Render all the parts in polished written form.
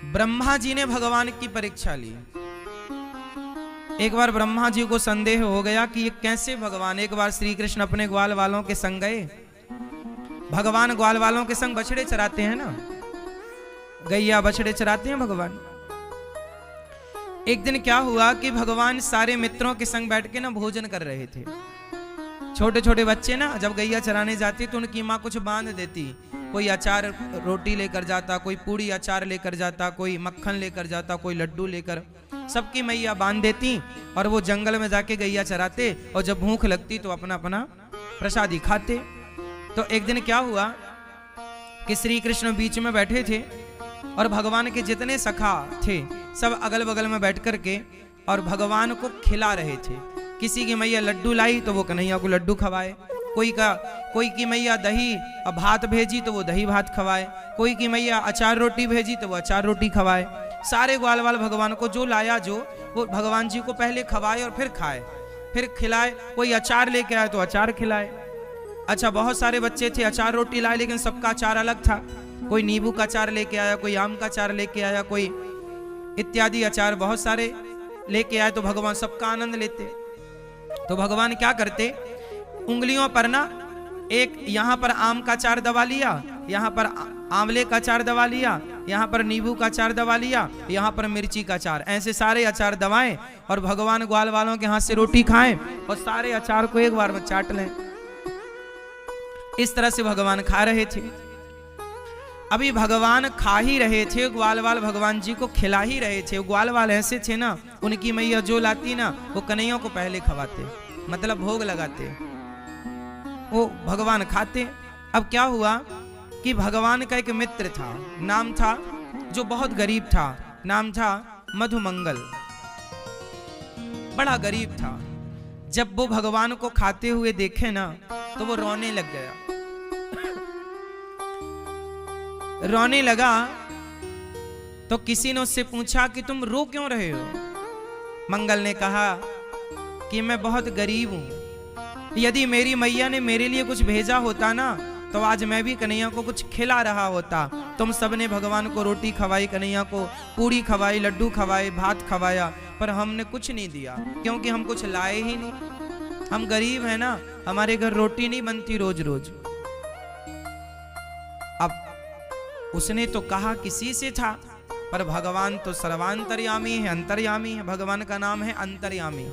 ब्रह्मा जी ने भगवान की परीक्षा ली। एक बार ब्रह्मा जी को संदेह हो गया कि ये कैसे भगवान। एक बार श्री कृष्ण अपने ग्वाल वालों के संग गए। भगवान ग्वाल वालों के संग बछड़े चराते हैं ना, गैया बछड़े चराते हैं भगवान। एक दिन क्या हुआ कि भगवान सारे मित्रों के संग बैठ के ना भोजन कर रहे थे। छोटे छोटे बच्चे ना जब गैया चराने जाते तो उनकी माँ कुछ बांध देती। कोई अचार रोटी लेकर जाता, कोई पूड़ी अचार लेकर जाता, कोई मक्खन लेकर जाता, कोई लड्डू लेकर, सबकी मैया बांध देती और वो जंगल में जाके गैया चराते और जब भूख लगती तो अपना अपना प्रसादी खाते। तो एक दिन क्या हुआ कि श्री कृष्ण बीच में बैठे थे और भगवान के जितने सखा थे सब अगल बगल में बैठ कर के और भगवान को खिला रहे थे। किसी की मैया लड्डू लाई तो वो कन्हैया को लड्डू खवाए, कोई की मैया दही और भात भेजी तो वो दही भात खवाए, कोई की मैया अचार रोटी भेजी तो वो अचार रोटी खवाए। सारे ग्वाल वाल भगवान को जो लाया जो वो भगवान जी को पहले खवाए और फिर खाए, फिर खिलाए। कोई अचार लेके आए तो अचार खिलाए। अच्छा, बहुत सारे बच्चे थे, अचार रोटी लाए लेकिन सबका अचार अलग था। कोई नींबू का अचार लेके आया, कोई आम का अचार लेके आया, कोई इत्यादि अचार बहुत सारे लेके आए। तो भगवान सबका आनंद लेते। तो भगवान क्या करते, उंगलियों पर ना एक यहाँ पर आम का अचार दबा लिया, यहाँ पर आंवले का अचार दबा लिया, यहाँ पर नींबू का अचार दबा लिया, यहाँ पर मिर्ची का अचार, ऐसे सारे अचार दबाएं और भगवान ग्वाल वालों के हाथ से रोटी खाएं और सारे अचार को एक बार में चाट लें। इस तरह से भगवान खा रहे थे। अभी भगवान खा ही रहे थे, ग्वाल वाल भगवान जी को खिला ही रहे थे। ग्वाल वाल ऐसे थे ना, उनकी मैया जो लाती ना वो कन्हैया को पहले खवाते, मतलब भोग लगाते, वो भगवान खाते। अब क्या हुआ कि भगवान का एक मित्र था, नाम था, जो बहुत गरीब था, नाम था मधुमंगल, बड़ा गरीब था। जब वो भगवान को खाते हुए देखे ना तो वो रोने लग गया। रोने लगा तो किसी ने उससे पूछा कि तुम रो क्यों रहे हो। मंगल ने कहा कि मैं बहुत गरीब हूं, यदि मेरी मैया ने मेरे लिए कुछ भेजा होता ना तो आज मैं भी कन्हैया को कुछ खिला रहा होता। तुम सबने भगवान को रोटी खवाई, कन्हैया को पूड़ी खवाई, लड्डू खवाए, भात खवाया, पर हमने कुछ नहीं दिया क्योंकि हम कुछ लाए ही नहीं। हम गरीब हैं ना, हमारे घर रोटी नहीं बनती रोज रोज। अब उसने तो कहा किसी से था, पर भगवान तो सर्वांतर्यामी है, अंतर्यामी है। भगवान का नाम है अंतर्यामी।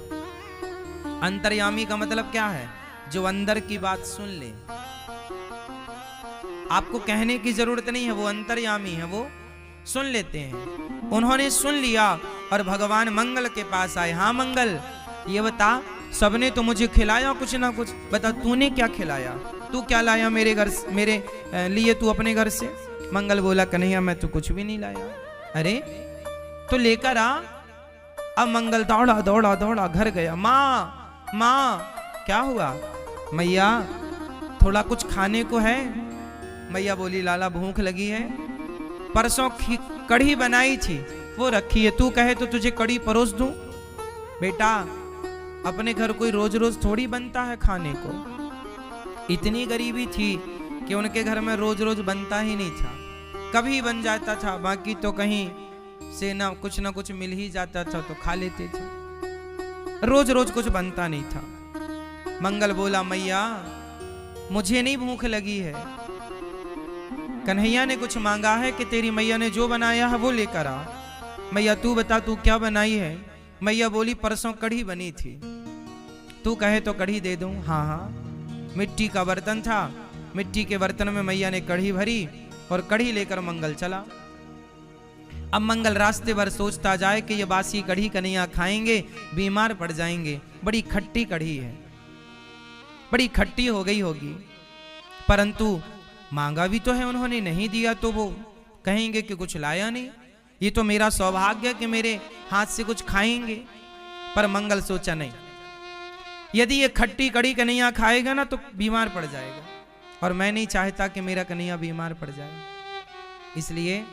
अंतर्यामी का मतलब क्या है, जो अंदर की बात सुन ले, आपको कहने की जरूरत नहीं है, वो अंतर्यामी है, वो सुन लेते हैं। उन्होंने सुन लिया और भगवान मंगल के पास आए। हाँ मंगल, ये बता, सबने तो मुझे खिलाया कुछ ना कुछ, बता तूने क्या खिलाया, तू क्या लाया मेरे घर, मेरे लिए तू अपने घर से। मंगल बोला कन्हैया मैं तो कुछ भी नहीं लाया। अरे तो लेकर आ। अब मंगल दौड़ा दौड़ा दौड़ा घर गया। माँ माँ क्या हुआ। मैया थोड़ा कुछ खाने को है। मैया बोली लाला भूख लगी है, परसों कढ़ी बनाई थी वो रखी है, तू कहे तो तुझे कढ़ी परोस दूं। बेटा अपने घर कोई रोज रोज थोड़ी बनता है खाने को। इतनी गरीबी थी कि उनके घर में रोज रोज बनता ही नहीं था, कभी बन जाता था, बाकी तो कहीं से ना कुछ मिल ही जाता था तो खा लेते थे, रोज रोज कुछ बनता नहीं था। मंगल बोला मैया मुझे नहीं भूख लगी है, कन्हैया ने कुछ मांगा है कि तेरी मैया ने जो बनाया है वो लेकर आ। मैया तू बता तू क्या बनाई है। मैया बोली परसों कढ़ी बनी थी, तू कहे तो कढ़ी दे दूं। हाँ हाँ। मिट्टी का बर्तन था, मिट्टी के बर्तन में मैया ने कढ़ी भरी और कढ़ी लेकर मंगल चला। अब मंगल रास्ते भर सोचता जाए कि ये बासी कढ़ी कन्हैया खाएंगे बीमार पड़ जाएंगे, बड़ी खट्टी कढ़ी है, बड़ी खट्टी हो गई होगी। परंतु मांगा भी तो है उन्होंने, नहीं दिया तो वो कहेंगे कि कुछ लाया नहीं, ये तो मेरा सौभाग्य कि मेरे हाथ से कुछ खाएंगे। पर मंगल सोचा नहीं, यदि ये खट्टी कढ़ी कन्हैया खाएगा ना तो बीमार पड़ जाएगा, और मैं नहीं चाहता कि मेरा कन्हैया बीमार पड़ जाए, इसलिए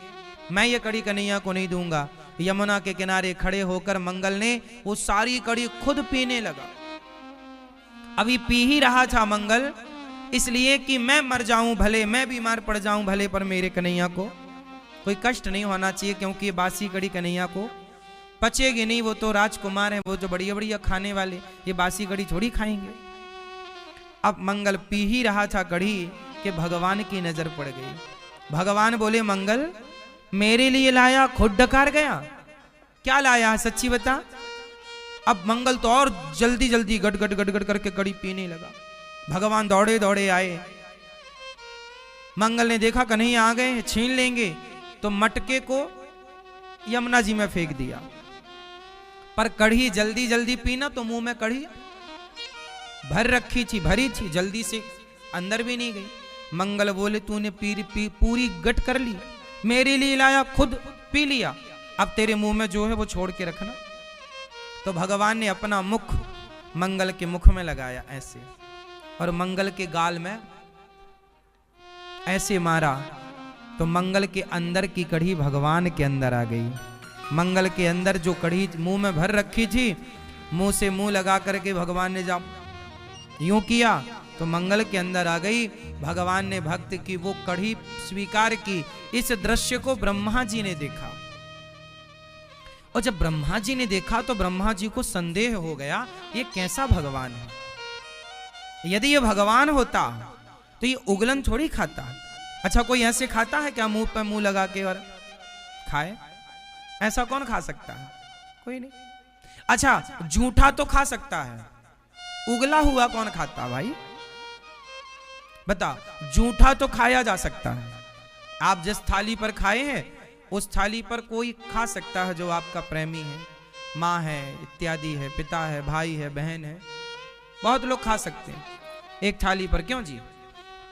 मैं ये कढ़ी कन्हैया को नहीं दूंगा। यमुना के किनारे खड़े होकर मंगल ने वो सारी कढ़ी खुद पीने लगा। अभी पी ही रहा था मंगल, इसलिए कि मैं मर जाऊं भले, मैं बीमार पड़ जाऊं भले, पर मेरे कन्हैया को कोई कष्ट नहीं होना चाहिए, क्योंकि ये बासी कड़ी कन्हैया को पचेगी नहीं। वो तो राजकुमार हैं, वो जो बढ़िया बढ़िया खाने वाले, ये बासी कड़ी थोड़ी खाएंगे। अब मंगल पी ही रहा था कड़ी कि भगवान की नजर पड़ गई। भगवान बोले, मंगल मेरे लिए लाया, खुद डकार गया, क्या लाया है सच्ची बता। अब मंगल तो और जल्दी जल्दी गट गट गट गट करके कड़ी पीने लगा। भगवान दौड़े दौड़े आए। मंगल ने देखा कन्हैया आ गए, छीन लेंगे, तो मटके को यमुना जी में फेंक दिया। पर कढ़ी जल्दी जल्दी पीना, तो मुंह में कढ़ी भर रखी थी, भरी थी, जल्दी से अंदर भी नहीं गई। मंगल बोले, तूने पूरी गट कर ली, मेरे लिए लाया, खुद पी लिया, अब तेरे मुंह में जो है वो छोड़ के रखना। तो भगवान ने अपना मुख मंगल के मुख में लगाया ऐसे, और मंगल के गाल में ऐसे मारा, तो मंगल के अंदर की कढ़ी भगवान के अंदर आ गई। मंगल के अंदर जो कढ़ी मुंह में भर रखी थी, मुंह से मुंह लगा करके भगवान ने जब यूं किया तो मंगल के अंदर आ गई। भगवान ने भक्त की वो कढ़ी स्वीकार की। इस दृश्य को ब्रह्मा जी ने देखा, और जब ब्रह्मा जी ने देखा तो ब्रह्मा जी को संदेह हो गया, ये कैसा भगवान है। यदि ये भगवान होता तो ये उगलन थोड़ी खाता। अच्छा, कोई ऐसे खाता है क्या मुंह पर मुंह लगा के और खाए? ऐसा कौन खा सकता है? कोई नहीं। अच्छा, जूठा तो खा सकता है, उगला हुआ कौन खाता भाई? बता, जूठा तो खाया जा सकता है। आप जिस थाली पर खाए हैं उस थाली पर कोई खा सकता है जो आपका प्रेमी है, माँ है इत्यादि है, पिता है, भाई है, बहन है, बहुत लोग खा सकते हैं एक थाली पर। क्यों जी?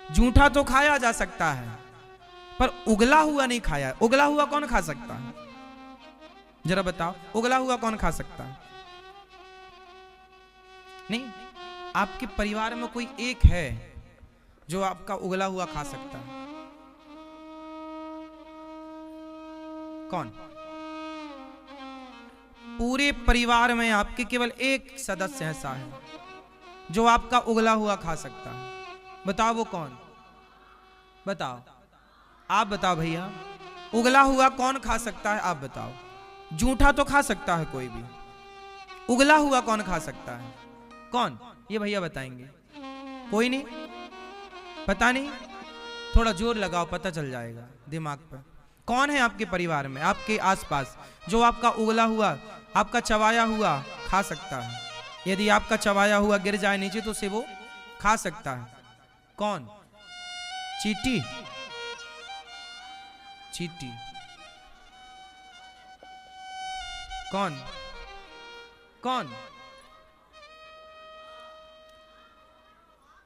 जूठा तो खाया जा सकता है, पर उगला हुआ नहीं खाया। उगला हुआ कौन खा सकता है? जरा बताओ, उगला हुआ कौन खा सकता है? नहीं, आपके परिवार में कोई एक है जो आपका उगला हुआ खा सकता है? कौन? पूरे परिवार में आपके केवल एक सदस्य ऐसा है जो आपका उगला हुआ खा सकता है। बताओ वो कौन? बताओ, आप बताओ भैया, उगला हुआ कौन खा सकता है? आप बताओ। जूठा तो खा सकता है कोई भी, उगला हुआ कौन खा सकता है? कौन? ये भैया बताएंगे। कोई नहीं, पता नहीं? थोड़ा जोर लगाओ, पता चल जाएगा दिमाग पर। कौन है आपके परिवार में, आपके आसपास, जो आपका उगला हुआ, आपका चबाया हुआ खा सकता है? यदि आपका चबाया हुआ गिर जाए नीचे तो उसे वो खा सकता है। कौन? चींटी? चींटी? कौन? कौन?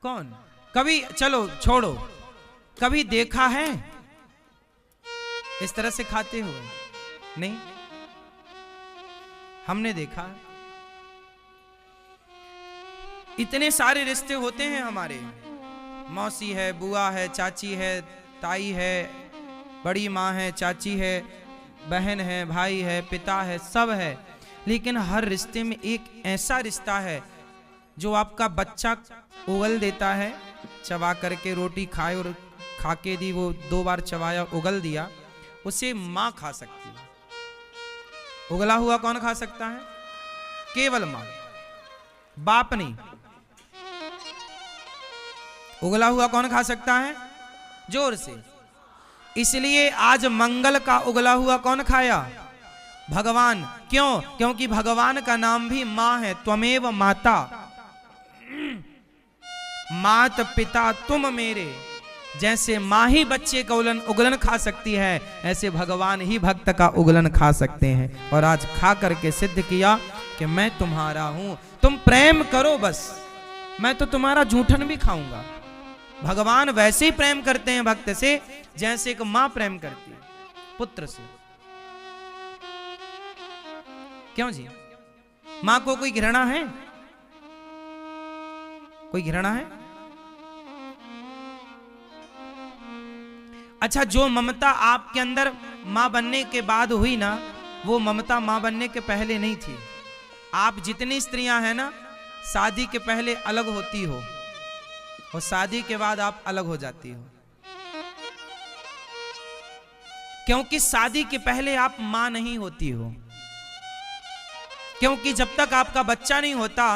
कौन? कभी, चलो छोड़ो, कभी देखा है इस तरह से खाते हुए? नहीं, हमने देखा। इतने सारे रिश्ते होते हैं हमारे, मौसी है, बुआ है, चाची है, ताई है, बड़ी माँ है, चाची है, बहन है, भाई है, पिता है, सब है। लेकिन हर रिश्ते में एक ऐसा रिश्ता है जो आपका बच्चा उगल देता है, चबा करके रोटी खाए और खा के दी, वो 2 बार चबाया, उगल दिया, उसे माँ खा सकती है। उगला हुआ कौन खा सकता है? केवल माँ, बाप नहीं। उगला हुआ कौन खा सकता है? जोर से। इसलिए आज मंगल का उगला हुआ कौन खाया? भगवान। क्यों? क्योंकि भगवान का नाम भी माँ है, त्वमेव माता, मात पिता तुम मेरे। जैसे माँ ही बच्चे का उगलन खा सकती है, ऐसे भगवान ही भक्त का उगलन खा सकते हैं। और आज खा करके सिद्ध किया कि मैं तुम्हारा हूं, तुम प्रेम करो बस, मैं तो तुम्हारा जूठन भी खाऊंगा। भगवान वैसे ही प्रेम करते हैं भक्त से जैसे एक माँ प्रेम करती है पुत्र से। क्यों जी? माँ को कोई घृणा है? कोई घृणा है? अच्छा, जो ममता आपके अंदर माँ बनने के बाद हुई ना, वो ममता माँ बनने के पहले नहीं थी। आप जितनी स्त्रियां हैं ना, शादी के पहले अलग होती हो और शादी के बाद आप अलग हो जाती हो। क्योंकि शादी के पहले आप मां नहीं होती हो, क्योंकि जब तक आपका बच्चा नहीं होता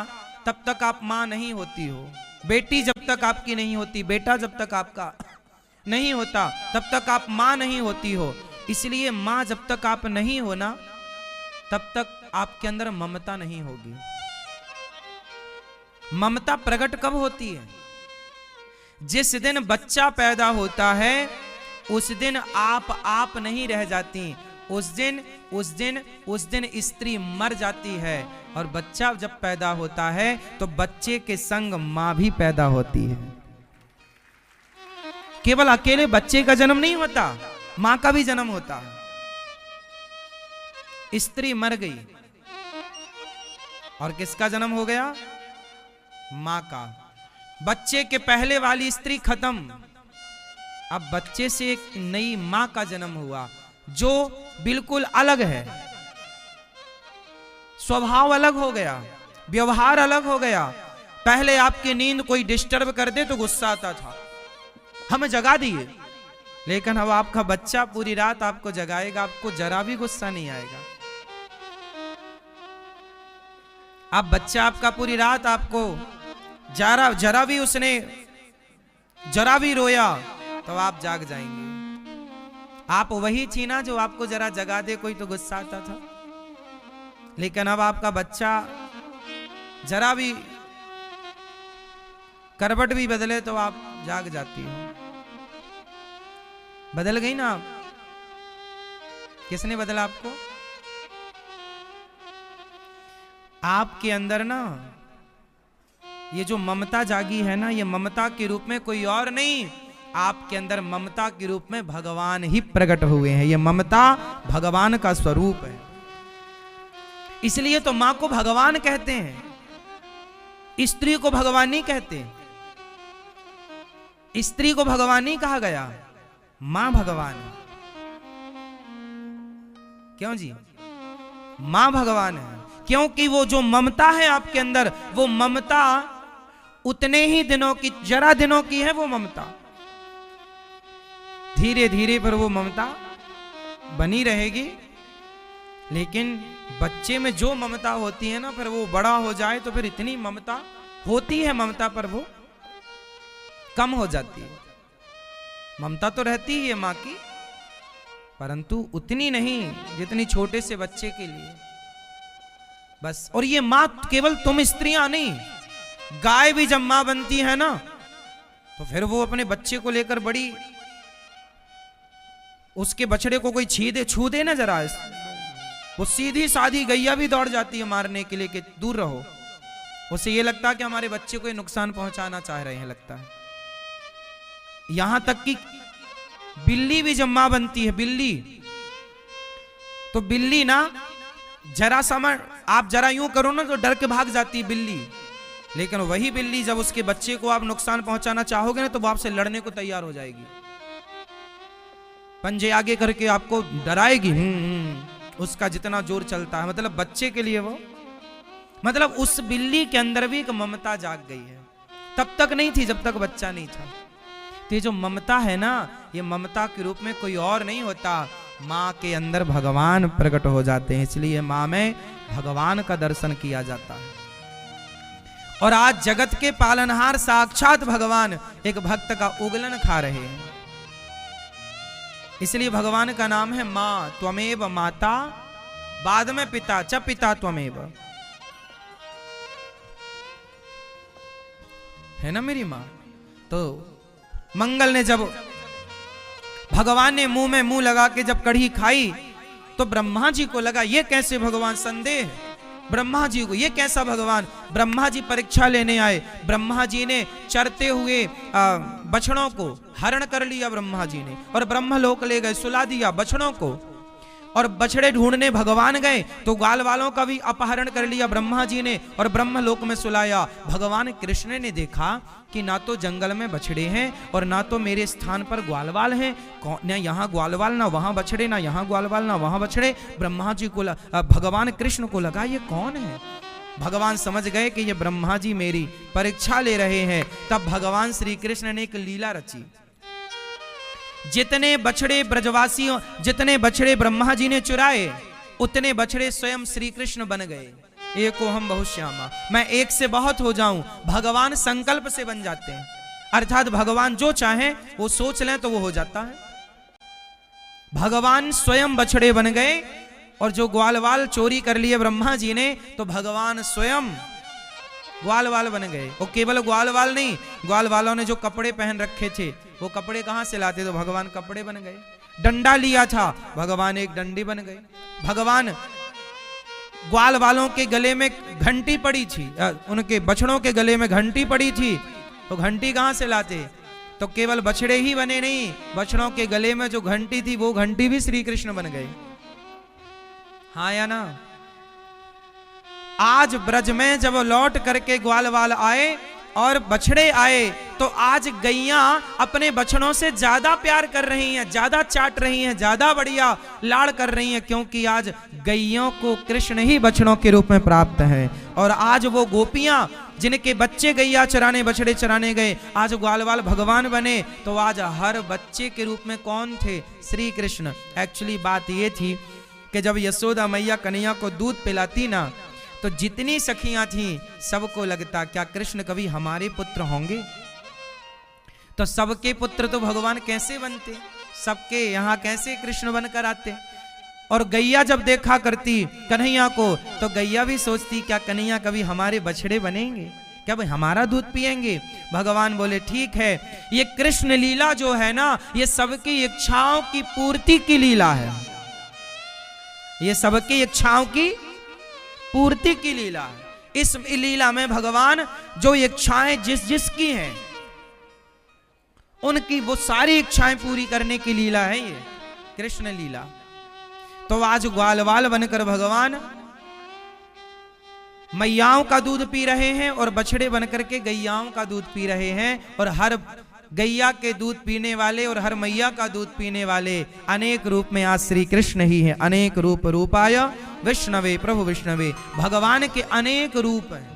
तब तक आप मां नहीं होती हो। बेटी जब तक आपकी नहीं होती, बेटा जब तक आपका नहीं होता तब तक आप मां नहीं होती हो। इसलिए मां जब तक आप नहीं हो ना, तब तक आपके अंदर ममता नहीं होगी। ममता प्रकट कब होती है? जिस दिन बच्चा पैदा होता है उस दिन आप नहीं रह जाती। उस दिन स्त्री मर जाती है, और बच्चा जब पैदा होता है तो बच्चे के संग मां भी पैदा होती है। केवल अकेले बच्चे का जन्म नहीं होता, मां का भी जन्म होता है। स्त्री मर गई और किसका जन्म हो गया? मां का। बच्चे के पहले वाली स्त्री खत्म, अब बच्चे से एक नई मां का जन्म हुआ जो बिल्कुल अलग है। स्वभाव अलग हो गया, व्यवहार अलग हो गया। पहले आपकी नींद कोई डिस्टर्ब कर दे तो गुस्सा आता था, हमें जगा दिए। लेकिन अब आपका बच्चा पूरी रात आपको जगाएगा, आपको जरा भी गुस्सा नहीं आएगा। अब बच्चा आपका पूरी रात आपको जरा भी रोया तो आप जाग जाएंगे। आप वही थी ना जो आपको जरा जगा दे कोई तो गुस्सा आता था। लेकिन अब आपका बच्चा जरा भी करवट भी बदले तो आप जाग जाती हो। बदल गई ना आप? किसने बदला आपको? आपके अंदर ना ये जो ममता जागी है ना, ये ममता के रूप में कोई और नहीं, आपके अंदर ममता के रूप में भगवान ही प्रकट हुए हैं। ये ममता भगवान का स्वरूप है। इसलिए तो मां को भगवान कहते हैं, स्त्री को भगवान नहीं कहते। स्त्री को भगवान नहीं कहा गया, मां भगवान है। क्यों जी? मां भगवान है क्योंकि वो जो ममता है आपके अंदर, वो ममता उतने ही दिनों की, जरा दिनों की है वो ममता। धीरे धीरे पर वो ममता बनी रहेगी। लेकिन बच्चे में जो ममता होती है ना, फिर वो बड़ा हो जाए तो फिर इतनी ममता होती है, ममता पर वो कम हो जाती है। ममता तो रहती ही है मां की, परंतु उतनी नहीं जितनी छोटे से बच्चे के लिए बस। और ये मां केवल तुम स्त्रियां नहीं, गाय भी जब मां बनती है ना तो फिर वो अपने बच्चे को लेकर बड़ी, उसके बछड़े को कोई छू दे ना जरा, वो सीधी साधी गैया भी दौड़ जाती है मारने के लिए कि दूर रहो। उसे ये लगता है कि हमारे बच्चे को ये नुकसान पहुंचाना चाह रहे हैं, लगता है। यहां तक कि बिल्ली भी जब मां बनती है, बिल्ली तो बिल्ली ना जरा समय आप जरा यूं करो ना तो डर के भाग जाती है बिल्ली। लेकिन वही बिल्ली जब उसके बच्चे को आप नुकसान पहुंचाना चाहोगे ना तो वो आपसे लड़ने को तैयार हो जाएगी, पंजे आगे करके आपको डराएगी। उसका जितना जोर चलता है, मतलब बच्चे के लिए वो, मतलब उस बिल्ली के अंदर भी एक ममता जाग गई है। तब तक नहीं थी जब तक बच्चा नहीं था। तो ये जो ममता है ना, ये ममता के रूप में कोई और नहीं होता, माँ के अंदर भगवान प्रकट हो जाते हैं। इसलिए माँ में भगवान का दर्शन किया जाता है। और आज जगत के पालनहार साक्षात भगवान एक भक्त का उगलन खा रहे हैं। इसलिए भगवान का नाम है मां। त्वमेव माता, बाद में पिता, च पिता त्वमेव, है ना मेरी मां। तो मंगल ने जब भगवान ने मुंह में मुंह लगा के जब कढ़ी खाई तो ब्रह्मा जी को लगा ये कैसे भगवान, संदेह ब्रह्मा जी को, ये कैसा भगवान। ब्रह्मा जी परीक्षा लेने आए। ब्रह्मा जी ने चरते हुए बछड़ों को हरण कर लिया ब्रह्मा जी ने, और ब्रह्मलोक ले गए, सुला दिया बछड़ों को। और बछड़े ढूंढने भगवान गए तो ग्वाल वालों का भी अपहरण कर लिया ब्रह्मा जी ने और ब्रह्मलोक में सुलाया। भगवान कृष्ण ने देखा कि ना तो जंगल में बछड़े हैं और ना तो मेरे स्थान पर ग्वालवाल हैं, ना यहाँ ग्वालवाल ना वहां बछड़े, ना यहाँ ग्वालवाल ना वहां बछड़े। ब्रह्मा जी को भगवान कृष्ण को लगा ये कौन है। भगवान समझ गए कि ये ब्रह्मा जी मेरी परीक्षा ले रहे हैं। तब भगवान श्री कृष्ण ने एक लीला रची। जितने बछड़े ब्रजवासियों, जितने बछड़े ब्रह्मा जी ने चुराए, उतने बछड़े स्वयं श्री कृष्ण बन गए। एको हम बहुत श्यामा, मैं एक से बहुत हो जाऊं, भगवान संकल्प से बन जाते हैं। अर्थात भगवान जो चाहे वो सोच लें तो वो हो जाता है। भगवान स्वयं बछड़े बन गए, और जो ग्वालवाल चोरी कर लिए ब्रह्मा जी ने, तो भगवान स्वयं ग्वालवाल बन गए। और केवल ग्वालवाल नहीं, ग्वालवालों ने जो कपड़े पहन रखे थे, वो कपड़े कहां से लाते, तो भगवान कपड़े बन गए। डंडा लिया था, भगवान एक डंडी बन गए। भगवान ग्वाल वालों के गले में घंटी पड़ी थी, उनके बछड़ों के गले में घंटी पड़ी थी, तो घंटी कहां से लाते, तो केवल बछड़े ही बने नहीं, बछड़ों के गले में जो घंटी थी वो घंटी भी श्री कृष्ण बन गए। हाँ या ना। आज ब्रज में जब लौट करके ग्वालवाल आए और बछड़े आए, तो आज गैया अपने बछड़ों से ज्यादा प्यार कर रही हैं, ज्यादा चाट रही हैं, ज्यादा बढ़िया लाड़ कर रही हैं, क्योंकि आज गैयों को कृष्ण ही बछड़ों के रूप में प्राप्त है। और आज वो गोपियां जिनके बच्चे गैया चराने, बछड़े चराने गए, आज ग्वालवाल भगवान बने, तो आज हर बच्चे के रूप में कौन थे, श्री कृष्ण। एक्चुअली बात ये थी कि जब यशोदा मैया कन्हैया को दूध पिलाती ना, तो जितनी सखियां थीं सबको लगता क्या कृष्ण कभी हमारे पुत्र होंगे। तो सबके पुत्र तो भगवान कैसे बनते, सबके यहाँ कैसे कृष्ण बनकर आते। और गैया जब देखा करती कन्हैया को, तो गैया भी सोचती क्या कन्हैया कभी हमारे बछड़े बनेंगे, क्या भाई हमारा दूध पिएंगे। भगवान बोले ठीक है, ये कृष्ण लीला जो है ना, ये सबकी इच्छाओं की पूर्ति की लीला है, ये सबकी इच्छाओं की पूर्ति की लीला है। इस लीला में भगवान जो इच्छाएं जिस जिसकी हैं, उनकी वो सारी इच्छाएं पूरी करने की लीला है ये कृष्ण लीला। तो आज ग्वालवाल बनकर भगवान मैयाओं का दूध पी रहे हैं और बछड़े बनकर के गैयाओं का दूध पी रहे हैं। और हर गैया के दूध पीने वाले और हर मैया का दूध पीने वाले अनेक रूप में आज श्री कृष्ण ही है। अनेक रूप रूपाय विष्णवे प्रभु विष्णवे, भगवान के अनेक रूप हैं,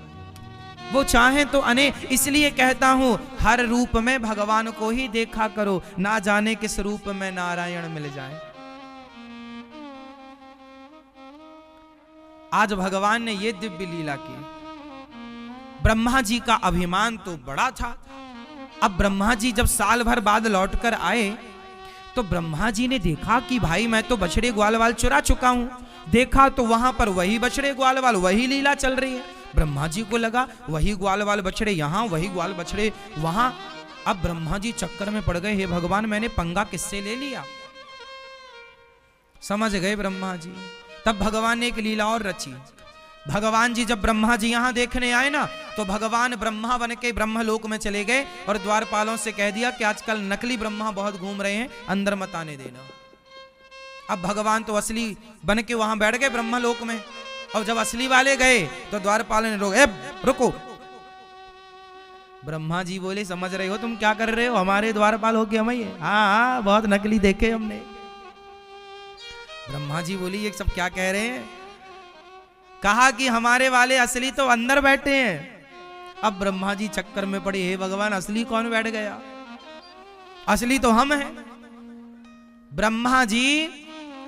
वो चाहे तो अनेक। इसलिए कहता हूं हर रूप में भगवान को ही देखा करो, ना जाने किस रूप में नारायण मिल जाए। आज भगवान ने ये दिव्य लीला की। ब्रह्मा जी का अभिमान तो बड़ा था। अब ब्रह्मा जी जब साल भर बाद लौटकर आए, तो ब्रह्मा जी ने देखा कि भाई मैं तो बछड़े ग्वालवाल चुरा चुका हूं। देखा तो वहां पर वही बछड़े ग्वालवाल, वही लीला चल रही है। ब्रह्मा जी को लगा वही ग्वालवाल बछड़े यहां, वही ग्वाल बछड़े वहां। अब ब्रह्मा जी चक्कर में पड़ गए, हे भगवान मैंने पंगा किससे ले लिया। समझ गए ब्रह्मा जी। तब भगवान ने एक लीला और रची। भगवान जी जब ब्रह्मा जी यहां देखने आए ना, तो भगवान ब्रह्मा बन के ब्रह्मलोक में चले गए और द्वारपालों से कह दिया कि आजकल नकली ब्रह्मा बहुत घूम रहे हैं, अंदर मत आने देना। अब भगवान तो असली बन के वहां बैठ गए ब्रह्मलोक में। और जब असली वाले गए तो द्वारपाल ने रुको। ब्रह्मा जी बोले समझ रहे हो तुम क्या कर रहे हो, हमारे द्वारपाल हो के हम ही। हाँ बहुत नकली देखे हमने। ब्रह्मा जी बोली ये सब क्या कह रहे हैं। कहा कि हमारे वाले असली तो अंदर बैठे हैं। अब ब्रह्मा जी चक्कर में पड़े, हे भगवान असली कौन बैठ गया, असली तो हम हैं। ब्रह्मा जी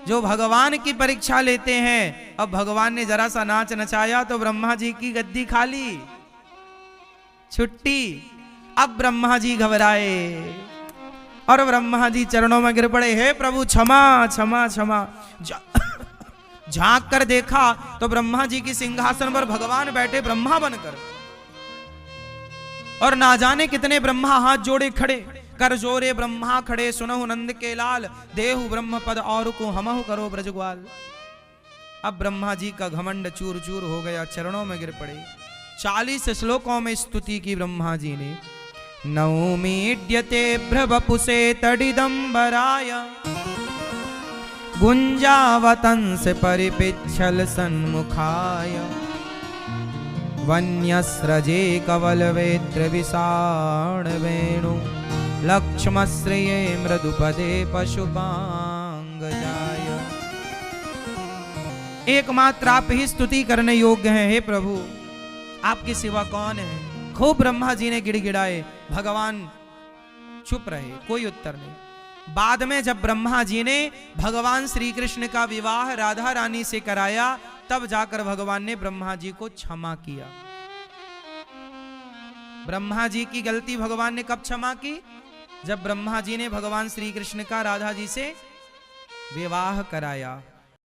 जो भगवान की परीक्षा लेते हैं, अब भगवान ने जरा सा नाच नचाया तो ब्रह्मा जी की गद्दी खाली, छुट्टी। अब ब्रह्मा जी घबराए और ब्रह्मा जी चरणों में गिर पड़े, हे प्रभु क्षमा क्षमा क्षमा। झांक कर देखा तो ब्रह्मा जी की सिंहासन पर भगवान बैठे ब्रह्मा बनकर, और ना जाने कितने ब्रह्मा हाथ जोड़े खड़े, कर जोरे ब्रह्मा खड़े, सुनहु नंद के लाल, देहु ब्रह्म पद और को हमहु करो ब्रजग्वाल। अब ब्रह्मा जी का घमंड चूर चूर हो गया, चरणों में गिर पड़े। 40 श्लोकों में स्तुति की ब्रह्मा जी ने। नौमीड्यते भ्रवपुसे तडिदंबराय, गुंजावतंस परिपिच्छल सन्मुखाय, वन्यस्रजे कवलवेत्र विषाण वेणु, लक्ष्मश्रिये मृदुपदे पशुपांगजाय। एकमात्र आप ही स्तुति करने योग्य हैं, हे प्रभु आपके सिवा कौन है। खूब ब्रह्मा जी ने गिड़गिड़ाए, भगवान चुप रहे, कोई उत्तर नहीं। बाद में जब ब्रह्मा जी ने भगवान श्री कृष्ण का विवाह राधा रानी से कराया, तब जाकर भगवान ने ब्रह्मा जी को क्षमा किया। ब्रह्मा जी की गलती भगवान ने कब क्षमा की? जब ब्रह्मा जी ने भगवान श्री कृष्ण का राधा जी से विवाह कराया।